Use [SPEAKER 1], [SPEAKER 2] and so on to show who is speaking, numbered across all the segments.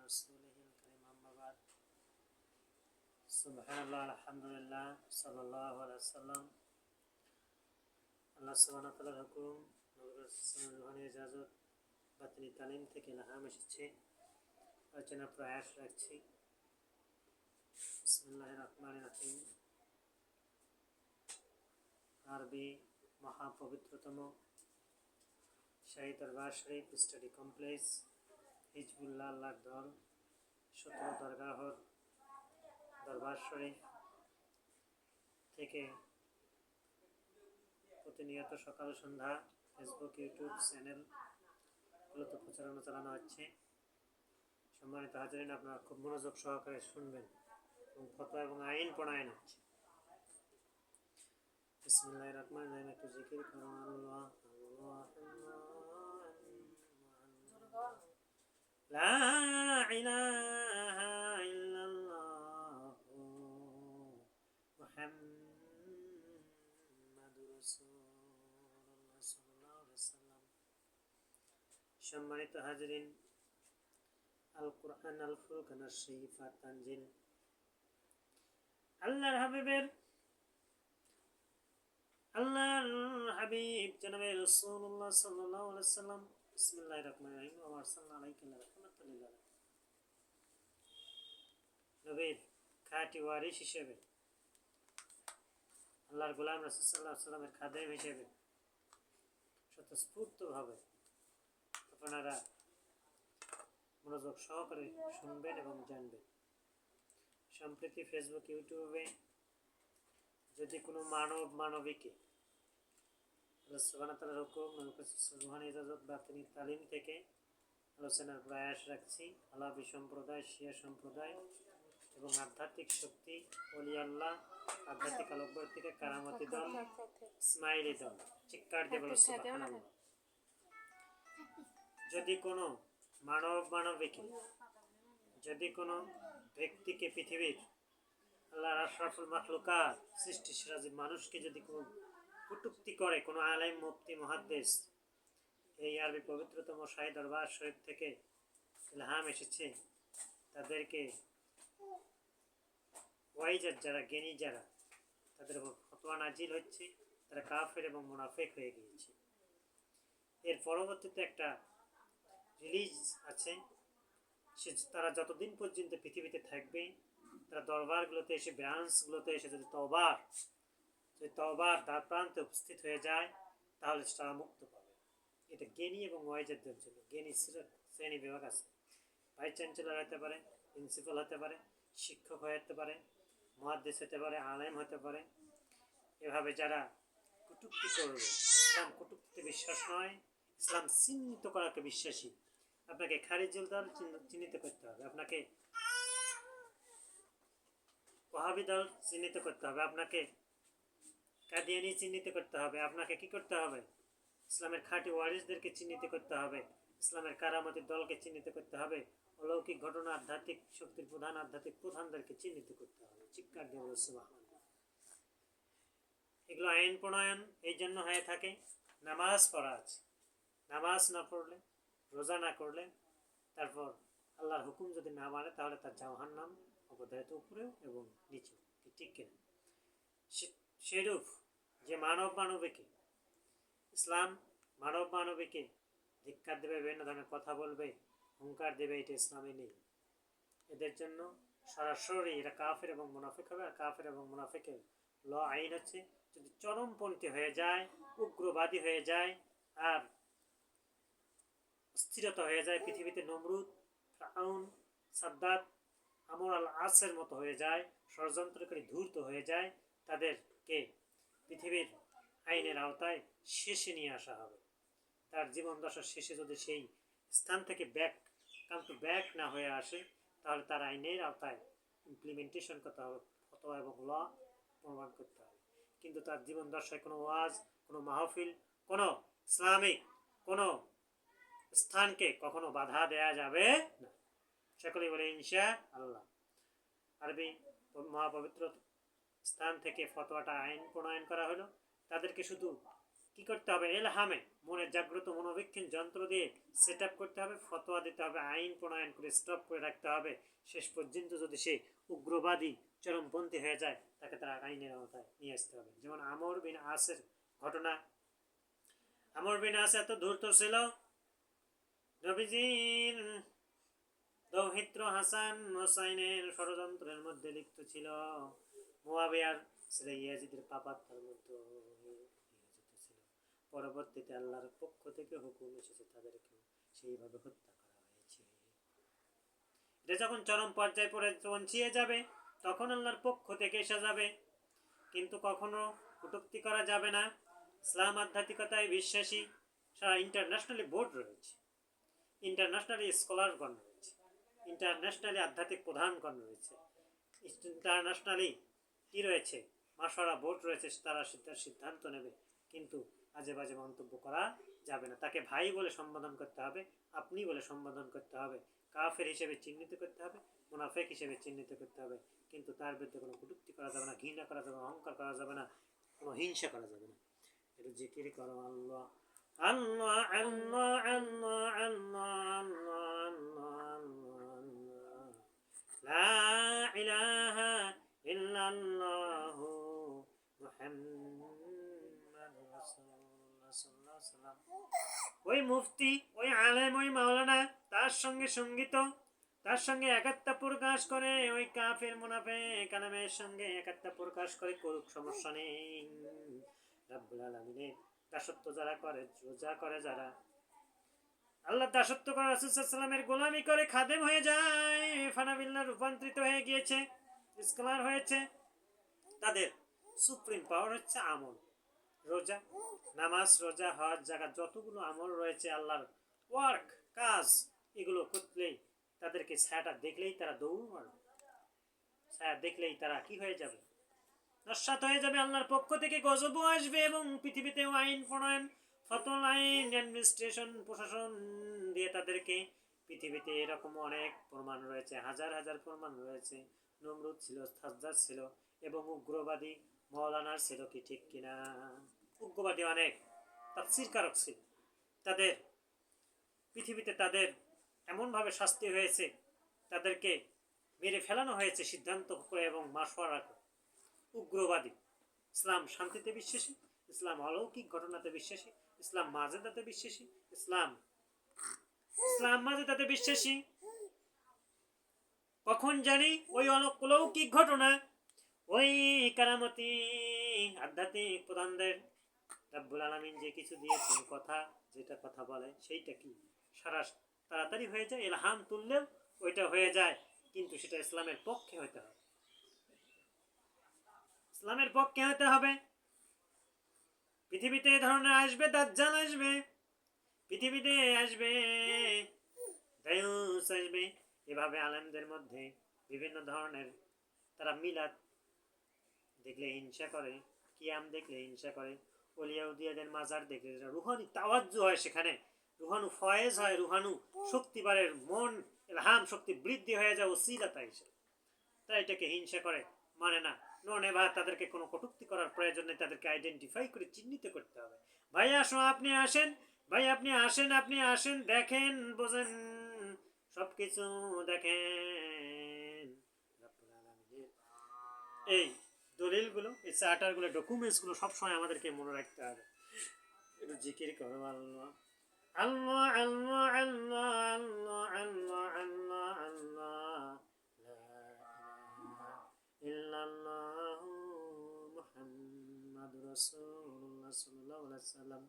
[SPEAKER 1] رسوله الكريم أما بعد سبحان الله الحمد لله صلى الله عليه وسلم আল্লাহ সুবহানাহু ওয়া তাআলার হুকুম নবী ইজাজত বাতিনি তালিম থেকে লাহাম এসেছে আলোচনা প্রয়াস রাখছি। বিসমিল্লাহির রহমানির রহিম। আরবি মহাপবিত্রতম শাহী দরবার শরীফ স্টাডি কমপ্লেক্স হিজবুল্লাহ আল্লাহর দল 17 দরগাহর দরবার শরীফ থেকে প্রতিনিয়ত সকাল সন্ধ্যা ফেসবুক ইউটিউব চ্যানেলগুলোতে প্রচারণা চালানো হচ্ছে। সম্মানিত হাজিরিন, আপনারা খুব মনোযোগ সহকারে শুনবেন এবং ফতোয়া এবং আইন প্রণয়ন হচ্ছে। বিসমিল্লাহির রহমানির রহিম। একটু জিকির করুন আল্লাহ লা ইলাহা ইল্লাল্লাহ মুহাম্মাদুর রাসূলুল্লাহ সাল্লাল্লাহু আলাইহি ওয়াসাল্লাম। সম্মানিত হাজিরিন, আল কুরআন আল ফুরকান আশ শরীফা তানজিল আল্লাহর হাবিব জনাবে রাসূলুল্লাহ সাল্লাল্লাহু আলাইহি ওয়াসাল্লাম। বিসমিল্লাহির রহমানির রহিম। ওয়া আরসালনা আলাইকা রাহমাতাল লিল আলামিন। নবীর খাঁটি ওয়ারিস হিসেবে, আল্লাহর গোলাম রাসূল সাল্লাল্লাহু আলাইহি ওয়াসাল্লামের খাদেম হিসেবে স্বতঃস্ফূর্তভাবে আপনারা মনোযোগ সহকারে শুনবেন এবং জানবেন। সম্প্রতি ফেসবুক ইউটিউবে যদি কোনো মানবীকে আল্লাহ সুবহানাহু ওয়া তাআলার হুকুম রুহানি ইজাজত বাতিনি তালিম থেকে আলোচনার প্রয়াস রাখছি। আলাপি সম্প্রদায়, শিয়া সম্প্রদায় এবং আধ্যাত্মিক শক্তি ওলি আল্লাহ, আধ্যাত্মিক আলোকবর থেকে কারামতি দল, ইসমাইলি দল, চিৎকার দিয়ে বলো সুবহানাল্লাহ। যদি কোনো মানবীকে, যদি কোনো ব্যক্তিকে, পৃথিবীর আল্লাহর আশরাফুল মাখলুকাত সৃষ্টি সিরাজি মানুষকে যদি কোনো কটূক্তি করে, কোনো আলেম, মুফতি, মুহাদ্দিস, এই আরবি পবিত্রতম শাহী দরবার শরীফ থেকে ইলহাম এসেছে, তাদেরকে ওয়াইজার যারা, জ্ঞানী যারা, তাদের উপর ফতোয়া নাজিল হচ্ছে, তারা কাফের এবং মুনাফিক হয়ে গিয়েছে। এর পরবর্তীতে একটা রিলিজ আছে, তারা যতদিন পর্যন্ত পৃথিবীতে থাকবে, তারা দরবারগুলোতে এসে, ব্রাঞ্চগুলোতে এসে যদি তওবার দ্বার প্রান্তে উপস্থিত হয়ে যায়, তাহলে তারা মুক্ত পাবে। এটা জ্ঞানী এবং ওয়াইজারদের জন্য। জ্ঞানী শ্রেণী বিভাগ আছে, ভাইস চ্যান্সেলর হতে পারে, প্রিন্সিপাল হতে পারে, শিক্ষক হতে পারে, মুহাদ্দিস হতে পারে, আলেম হতে পারে। এভাবে যারা কটূক্তি করবে, ইসলাম কটূক্তিতে বিশ্বাস নয়, ইসলাম চিহ্নিত করাকে বিশ্বাসী। আপনাকে খারিজুল দল চিহ্নিত করতে হবে, আপনাকে ওয়াহাবি দল চিহ্নিত করতে হবে, আপনাকে কাদিয়ানি চিহ্নিত করতে হবে, আপনাকে কি করতে হবে? ইসলামের খাঁটি ওয়ারিসদেরকে চিহ্নিত করতে হবে, ইসলামের কারামতি দলকে চিহ্নিত করতে হবে, অলৌকিক ঘটনা, আধ্যাত্মিক শক্তির প্রধান, আধ্যাত্মিক প্রধানদেরকে চিহ্নিত করতে হবে। চিৎকার দিয়ে বলো সুবহানাল্লাহ। এগুলো আইন প্রণয়ন এই জন্য হয়ে থাকে, নামাজ পড়া আছে, নামাজ না পড়লে, রোজা না করলে, তারপর আল্লাহর হুকুম যদি না মানে, তাহলে তার জাহান্নাম অবধারিত উপরেও এবং নিচেও। ঠিক কিনা? সেরূপ যে মানবীকে, ইসলাম মানবীকে ধিক্কার দেবে, বিভিন্ন ধরনের কথা বলবে, হুঙ্কার দেবে, এটা ইসলামে নেই। এদের জন্য সরাসরি এরা কাফের এবং মুনাফিক হবে। আর কাফের এবং মুনাফিকের আইন হচ্ছে, যদি চরমপন্থী হয়ে যায়, উগ্রবাদী হয়ে যায়, আর স্থিরতা হয়ে যায়, পৃথিবীতে নমরুদ, ফিরআউন, সাদ্দাত, আমর আল আসের মতো হয়ে যায়, ষড়যন্ত্রকারী ধূর্ত হয়ে যায়, তাদেরকে পৃথিবীর আইনের আওতায় শেষে নিয়ে আসা হবে। তার জীবন দশার শেষে যদি সেই স্থান থেকে ব্যাক না হয়ে আসে, তাহলে তার আইনের আওতায় ইমপ্লিমেন্টেশন করতে হবে, ফতোয়া এবং ল প্রমাণ করতে হবে। কিন্তু তার জীবন দশায় কোনো ওয়াজ, কোনো মাহফিল, কোনো ইসলামিক কোনো স্থানকে কখনো বাধা দেয়া যাবে না। সকলেই বলে ইনশাআল্লাহ। আরবি মহাপবিত্র স্থান থেকে ফতোয়াটা আইন প্রণয়ন করা হলো। তাদেরকে শুধু কি করতে হবে? এলহামে, মনের জাগ্রত মনোবীক্ষণ যন্ত্র দিয়ে সেট আপ করতে হবে, ফতোয়া দিতে হবে, আইন প্রণয়ন করে স্টপ করে রাখতে হবে। শেষ পর্যন্ত যদি সে উগ্রবাদী চরমপন্থী হয়ে যায়, তাকে তারা আইনের আওতায় নিয়ে আসতে হবে। যেমন আমর বিন আসের ঘটনা। আমর বিন আস এত ধূর্ত ছিল, নবীজির দৌহিত্র হাসান হোসাইনের ষড়যন্ত্রের মধ্যে লিপ্ত ছিল। মুয়াবিয়ার ছেলে ইয়াজিদের পাপাত্মার মধ্যে ছিল। পরবর্তীতে আল্লাহর পক্ষ থেকে হুকুম এসেছে, তাদেরকে সেইভাবে হত্যা করা হয়েছে। এটা যখন চরম পর্যায়ে পৌঁছিয়ে যাবে, তখন আল্লাহর পক্ষ থেকে এসে যাবে, কিন্তু কখনো কটূক্তি করা যাবে না। ইসলাম আধ্যাত্মিকতায় বিশ্বাসী, সারা ইন্টারন্যাশনালি বোর্ড রয়েছে, ইন্টারন্যাশনালি স্কলারগণ রয়েছে, ইন্টারন্যাশনালি আধ্যাত্মিক প্রধানগণ রয়েছে, ইন্টারন্যাশনালি কি রয়েছে, মাশওয়ারা বোর্ড রয়েছে, তারা সিদ্ধান্ত নেবে। কিন্তু আজে বাজে মন্তব্য করা যাবে না। তাকে ভাই বলে সম্বোধন করতে হবে, আপনি বলে সম্বোধন করতে হবে, কাফের হিসেবে চিহ্নিত করতে হবে, মুনাফিক হিসেবে চিহ্নিত করতে হবে। কিন্তু তার বিরুদ্ধে কোনো কটূক্তি করা যাবে না, ঘৃণা করা যাবে না, অহংকার করা যাবে না, কোনো হিংসা করা যাবে না। একটু জিকির করো আল্লাহ আল্লাহ আল্লাহ আল্লাহ আল্লাহ আল্লাহ আল্লাহ লা ইলাহা ইল্লাল্লাহু মুহাম্মাদুর রাসূলুল্লাহ সাল্লাল্লাহু আলাইহি ওয়াসাল্লাম। ওই মুফতি, ওই আলেম, ওই মাওলানা তার সঙ্গে সঙ্গীত, তার সঙ্গে একাত্মতা প্রকাশ করে, ওই কাফের মুনাফিক আলেমের সঙ্গে একাত্মতা প্রকাশ করে, করুক, সমস্যা নেই। রাব্বুল আলামিনের দাসত্ব যারা করে, রোজা করে যারা, আল্লাহ দাসত্ব করে, রাসূল সাল্লাল্লাহু আলাইহি ওয়াসাল্লামের গোলামি করে খাদেম হয়ে যায়, ফানাবিল্লাহ রূপান্তরিত হয়ে গিয়েছে, স্কলার হয়েছে, তাদের সুপ্রিম পাওয়ার হচ্ছে আমল, রোজা, নামাজ, রোজা, হজ, জাকাত, যতগুলো আমল রয়েছে আল্লাহর ওয়ার্ক, কাজ, এগুলো করলেই তাদেরকে ছায়াটা দেখলেই তারা দৌড় মারবে, ছায়া দেখলেই তারা কি হয়ে যাবে? নস্যাৎ হয়ে যাবে। আল্লাহর পক্ষ থেকে গজবও আসবে এবং পৃথিবীতেও আইন প্রণয়ন, ফতল আইন, অ্যাডমিনিস্ট্রেশন, প্রশাসন দিয়ে তাদেরকে, পৃথিবীতে এরকম অনেক প্রমাণ রয়েছে, হাজার হাজার প্রমাণ রয়েছে। নমরুদ ছিল, সাজ্জাদ ছিল, এবং উগ্রবাদী মৌলানার ছিল, কি ঠিক কিনা? উগ্রবাদী অনেক তাফসীরকারক ছিল, তাদের পৃথিবীতে তাদের এমনভাবে শাস্তি হয়েছে, তাদেরকে মেরে ফেলানো হয়েছে সিদ্ধান্ত করে এবং মাশওয়ারা করে। উগ্রবাদী। ইসলাম শান্তিতে বিশ্বাসী, ইসলাম অলৌকিক ঘটনাতে বিশ্বাসী, ইসলাম মাজেদাতে বিশ্বাসী, ইসলাম মাজেদাতে বিশ্বাসী। কখন জানি ওই অলৌকিক ঘটনা, ওই কারামতি আধ্যাত্মিক প্রধানদের রাব্বুল আলামিন যে কিছু দিয়েছেন, কথা, যেটা কথা বলে সেইটা কি সারা তাড়াতাড়ি হয়ে যায়, ইলহাম তুললেও ওইটা হয়ে যায়, কিন্তু সেটা ইসলামের পক্ষে হতে হবে, ইসলামের পক্ষে হতে হবে। পৃথিবীতে এই ধরনের আসবে, দাজ্জাল আসবে, পৃথিবীতে আসবে, দায়ুস আসবে। এভাবে আলেমদের মধ্যে বিভিন্ন ধরনের, তারা মিলাদ দেখলে হিংসা করে, কিয়াম দেখলে হিংসা করে, ওলিয়া উদিয়াদের মাজার দেখলে রুহানি তাওয়াজ্জু হয়, সেখানে রুহানু ফয়েজ হয়, রুহানু শক্তি বাড়ে, মন ইলহাম শক্তি বৃদ্ধি হয়ে যায় ওসিলাতা হিসেবে। তারা এটাকে হিংসা করে, মানে না, বা তাদেরকে কোনো কটূক্তি করার প্রয়োজন নেই, তাদেরকে আইডেন্টিফাই করে চিহ্নিত করতে হবে। ভাই আসো, আপনি আসেন, ভাই আপনি আসেন, আপনি আসেন, দেখেন, বোঝেন, সব কিছু দেখেন। এই দলিলগুলো, এই চার্টারগুলো, ডকুমেন্টসগুলো সবসময় আমাদেরকে মনে রাখতে হবে। একটু জিকির করো আল্লাহ আল্লাহ আল্লাহ আল্লাহ আল্লাহ আল্লাহ আল্লাহ আল্লাহ ইল্লাল্লাহু মুহাম্মাদুর রাসূলুল্লাহ সাল্লাল্লাহু আলাইহি ওয়াসাল্লাম।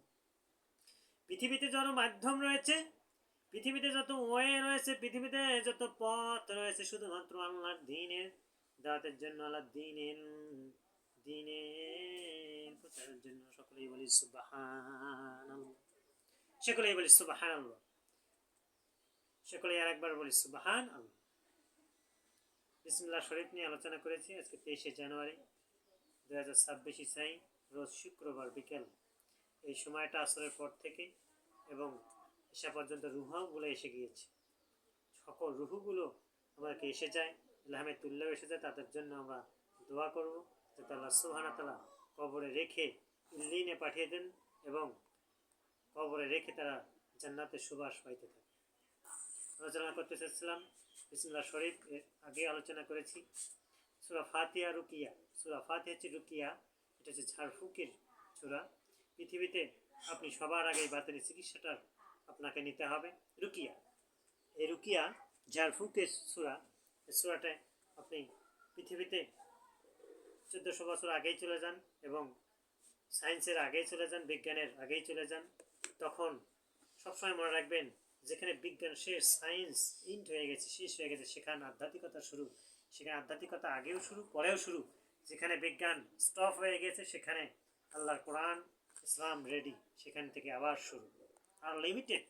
[SPEAKER 1] পৃথিবীতে যত মাধ্যম রয়েছে, পৃথিবীতে যত ওয়ে রয়েছে, পৃথিবীতে যত পথ রয়েছে, শুধুমাত্র আল্লাহর দ্বীনের দাওয়াতের জন্য, আল্লাহর দ্বীনের প্রচারের জন্য। সকলেই বলি সুবহানাল্লাহ, সকলেই বলি সুবহানাল্লাহ, সকলেই আরেকবার বলি সুবহানাল্লাহ। বিসমিল্লাহ শরীফ নিয়ে আলোচনা করেছি। আজকে 23শে জানুয়ারি 2026 ইসাই, রোজ শুক্রবার বিকেল। এই সময়টা আসরের পর থেকে এবং এসা পর্যন্ত রুহাগুলো এসে গিয়েছে। সকল রুহুগুলো আমাদেরকে এসে যায়, ইলহামে তুল্লেও এসে যায়। তাদের জন্য আমরা দোয়া করব যাতে আল্লাহ সুবহানাহু ওয়া তাআলা কবরে রেখে ইল্লিনে পাঠিয়ে দেন এবং কবরে রেখে তারা জান্নাতের সুবাস পাইতে থাকে। আলোচনা করতে চাচ্ছিলাম বিসমিল্লাহ শরীফ, এর আগে আলোচনা করেছি। সূরা ফাতিহা রুকিয়া, সূরা ফাতিহা হচ্ছে রুকিয়া, এটা হচ্ছে ঝাড়ফুঁকের সূরা। পৃথিবীতে আপনি সবার আগে বাতের চিকিৎসাটা আপনাকে নিতে হবে রুকিয়া। এই রুকিয়া ঝাড়ফুঁকের সূরা, এই সূরাটায় আপনি পৃথিবীতে 1400 বছর আগেই চলে যান এবং সায়েন্সের আগেই চলে যান, বিজ্ঞানের আগেই চলে যান। তখন সবসময় মনে রাখবেন, যেখানে বিজ্ঞান শেষ, সায়েন্স ইন্ট হয়ে গেছে, শেষ হয়ে গেছে, সেখানে আধ্যাত্মিকতা শুরু। সেখানে আধ্যাত্মিকতা আগেও শুরু, পরেও শুরু। যেখানে বিজ্ঞান স্টপ হয়ে গেছে, সেখানে আল্লাহর কোরআন ইসলাম রেডি, সেখান থেকে আবার শুরু। আনলিমিটেড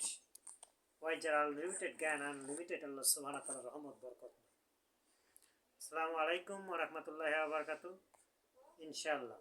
[SPEAKER 1] ওয়াইজার, আনলিমিটেড জ্ঞান, আনলিমিটেড আল্লাহ সুবহানাহু ওয়া তাআলার রহমত বরকত। আসসালামু আলাইকুম ওয়া রাহমাতুল্লাহি ওয়া বারাকাতুহু। ইনশাআল্লাহ।